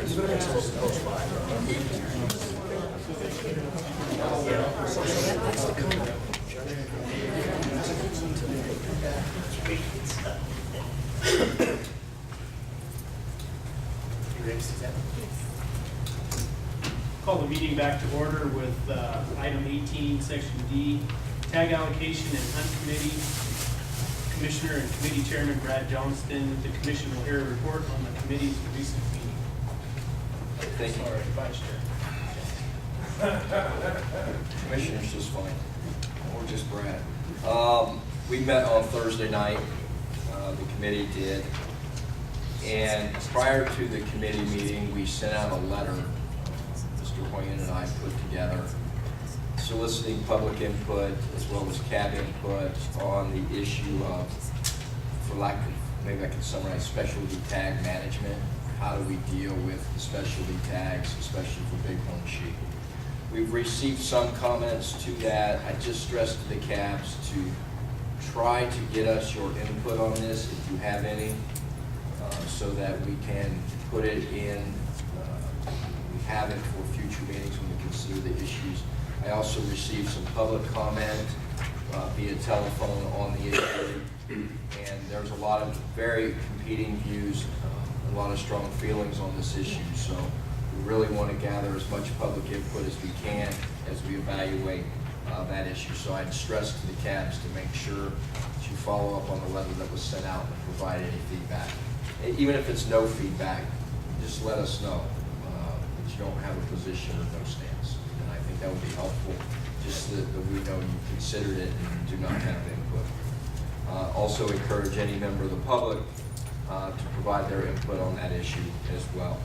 Call the meeting back to order with item 18, section D, tag allocation and hunt committee. Commissioner and committee chairman Brad Johnston. The commission will hear a report on the committee's recent meeting. Thank you. Sorry, Vice Chair. Commissioners just fine, or just Brad. We met on Thursday night, the committee did, and prior to the committee meeting, we sent out a letter, Mr. Hoyen and I put together, soliciting public input as well as CAB input on the issue of, for lack of, maybe I can summarize, specialty tag management. How do we deal with the specialty tags, especially for bighorn sheep? We've received some comments to that. I just stressed to the CABs to try to get us your input on this, if you have any, so that we can put it in, we have it for future meetings when we consider the issues. I also received some public comment via telephone on the issue, and there's a lot of very competing views, a lot of strong feelings on this issue. So we really want to gather as much public input as we can as we evaluate that issue. So I'd stress to the CABs to make sure that you follow up on the letter that was sent out and provide any feedback. Even if it's no feedback, just let us know that you don't have a position or no stance. And I think that would be helpful, just that we know you considered it and do not have input. Also encourage any member of the public to provide their input on that issue as well.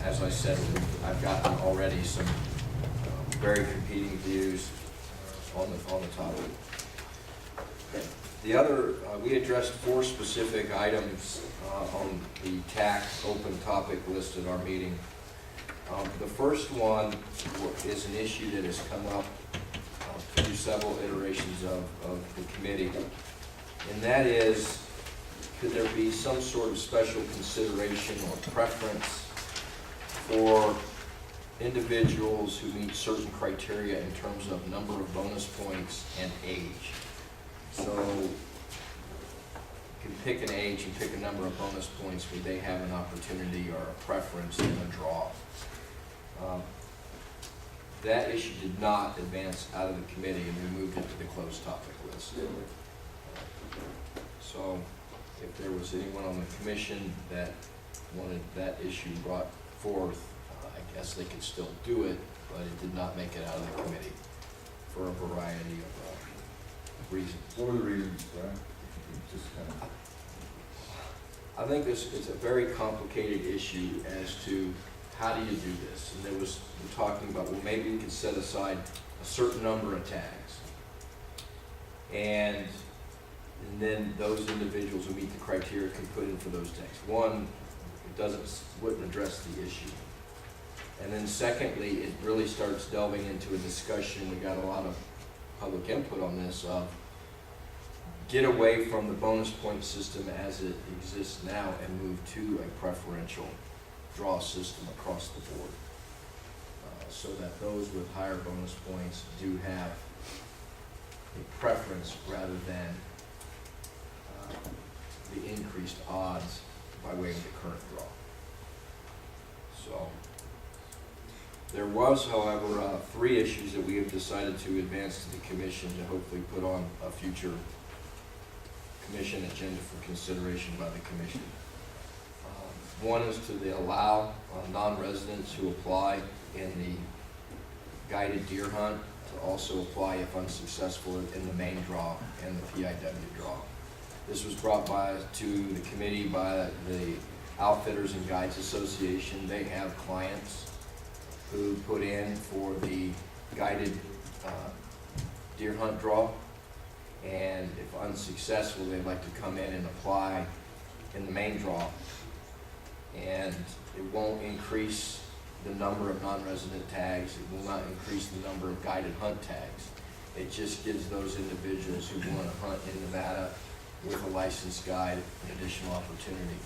As I said, I've gotten already some very competing views on the topic. The other, we addressed 4 specific items on the tax open topic list at our meeting. The first one is an issue that has come up through several iterations of the committee, and that is, could there be some sort of special consideration or preference for individuals who meet certain criteria in terms of number of bonus points and age? So you can pick an age and pick a number of bonus points where they have an opportunity or a preference in a draw. That issue did not advance out of the committee, and we moved it to the closed topic list. So if there was anyone on the commission that wanted that issue brought forth, I guess they could still do it, but it did not make it out of the committee for a variety of reasons. What were the reasons, Brad? Just kind of. I think this is a very complicated issue as to how do you do this. And we're talking about, well, maybe we can set aside a certain number of tags. And then those individuals who meet the criteria can put in for those tags. One, it wouldn't address the issue. And then secondly, it really starts delving into a discussion. We got a lot of public input on this of get away from the bonus point system as it exists now and move to a preferential draw system across the board, so that those with higher bonus points do have a preference rather than the increased odds by way of the current draw. So there was, however, 3 issues that we have decided to advance to the commission to hopefully put on a future commission agenda for consideration by the commission. One is to allow non-residents who apply in the guided deer hunt to also apply if unsuccessful in the main draw and the PIW draw. This was brought to the committee by the Outfitters and Guides Association. They have clients who put in for the guided deer hunt draw, and if unsuccessful, they'd like to come in and apply in the main draw. And it won't increase the number of non-resident tags. It will not increase the number of guided hunt tags. It just gives those individuals who want to hunt in Nevada with a licensed guide an additional opportunity.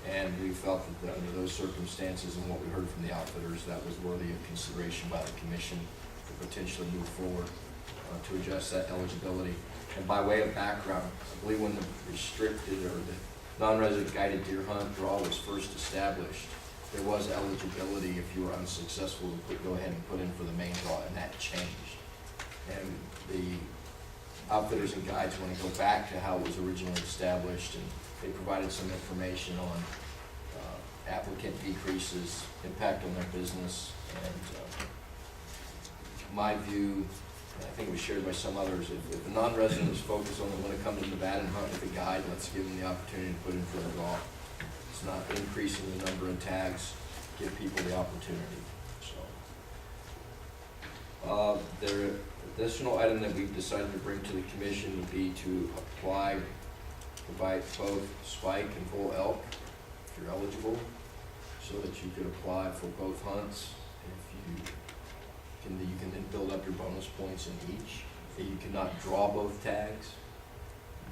And we felt that under those circumstances and what we heard from the outfitters, that was worthy of consideration by the commission to potentially move forward to adjust that eligibility. And by way of background, I believe when the restricted or the non-resident guided deer hunt draw was first established, there was eligibility if you were unsuccessful to go ahead and put in for the main draw, and that changed. And the outfitters and guides want to go back to how it was originally established, and they provided some information on applicant decreases, impact on their business, and my view, and I think it was shared by some others, if a non-resident is focused on they want to come to Nevada and hunt with a guide, let's give them the opportunity to put in for the draw. It's not increasing the number of tags, give people the opportunity. So, the additional item that we've decided to bring to the commission would be to apply, provide both spike and bull elk, if you're eligible, so that you could apply for both hunts. If you can then build up your bonus points in each. You cannot draw both tags,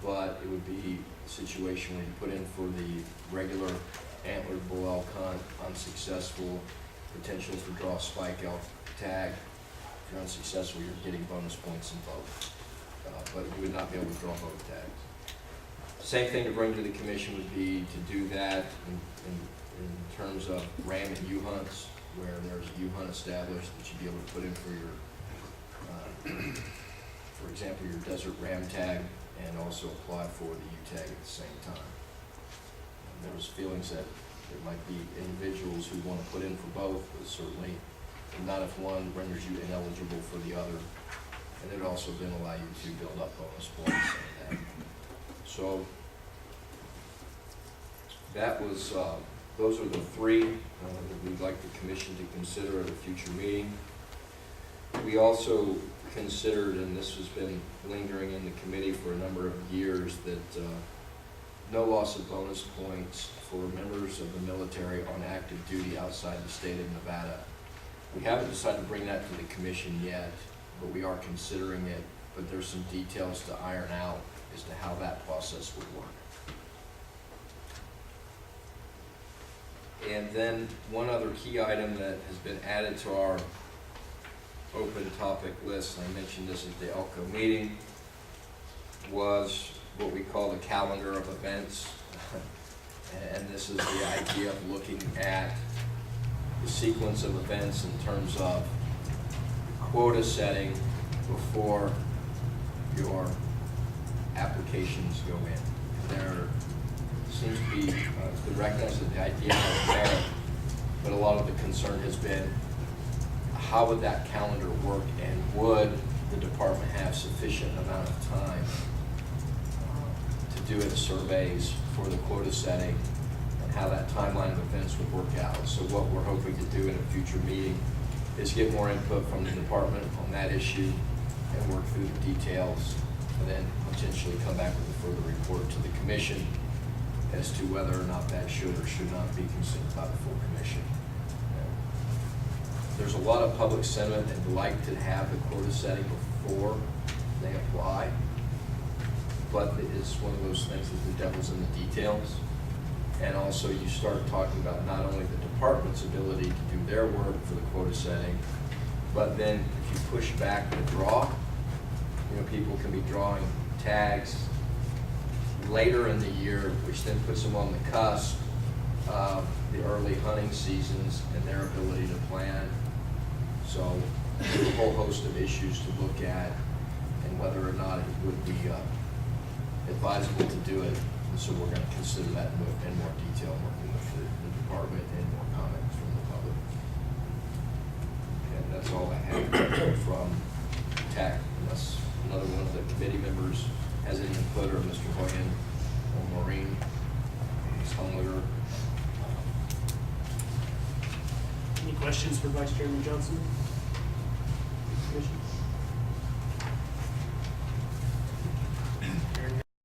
but it would be a situation where you put in for the regular antlered bull elk hunt, unsuccessful, potential to draw spike elk tag. If you're unsuccessful, you're getting bonus points in both, but you would not be able to draw both tags. Same thing to bring to the commission would be to do that in terms of ram and ewe hunts, where there's a ewe hunt established that you'd be able to put in for your, for example, your desert ram tag, and also apply for the ewe tag at the same time. And there was feelings that there might be individuals who want to put in for both, but certainly not if one renders you ineligible for the other, and it would also then allow you to build up bonus points and that. So that was, those are the three that we'd like the commission to consider at a future meeting. We also considered, and this has been lingering in the committee for a number of years, that no loss of bonus points for members of the military on active duty outside the state of Nevada. We haven't decided to bring that to the commission yet, but we are considering it, but there's some details to iron out as to how that process would work. And then one other key item that has been added to our open topic list, and I mentioned this at the ELCO meeting, was what we call the calendar of events. And this is the idea of looking at the sequence of events in terms of quota setting before your applications go in. There seems to be, it's been recognized that the idea is there, but a lot of the concern has been how would that calendar work, and would the department have sufficient amount of time to do its surveys for the quota setting, and how that timeline of events would work out. So what we're hoping to do in a future meeting is get more input from the department on that issue and work through the details, and then potentially come back with a further report to the commission as to whether or not that should or should not be considered by the full commission. There's a lot of public sentiment that would like to have the quota setting before they apply, but it's one of those things that the devil's in the details. And also you start talking about not only the department's ability to do their work for the quota setting, but then if you push back the draw, people can be drawing tags later in the year, which then puts them on the cusp of the early hunting seasons and their ability to plan. So there's a whole host of issues to look at, and whether or not it would be advisable to do it. And so we're going to consider that in more detail, working with the department, and more comments from the public. And that's all I have from TAC, unless another one of the committee members has any input, or Mr. Hoyen or Maureen, Ms. Humliger. Any questions for Vice Chairman Johnson? Commission?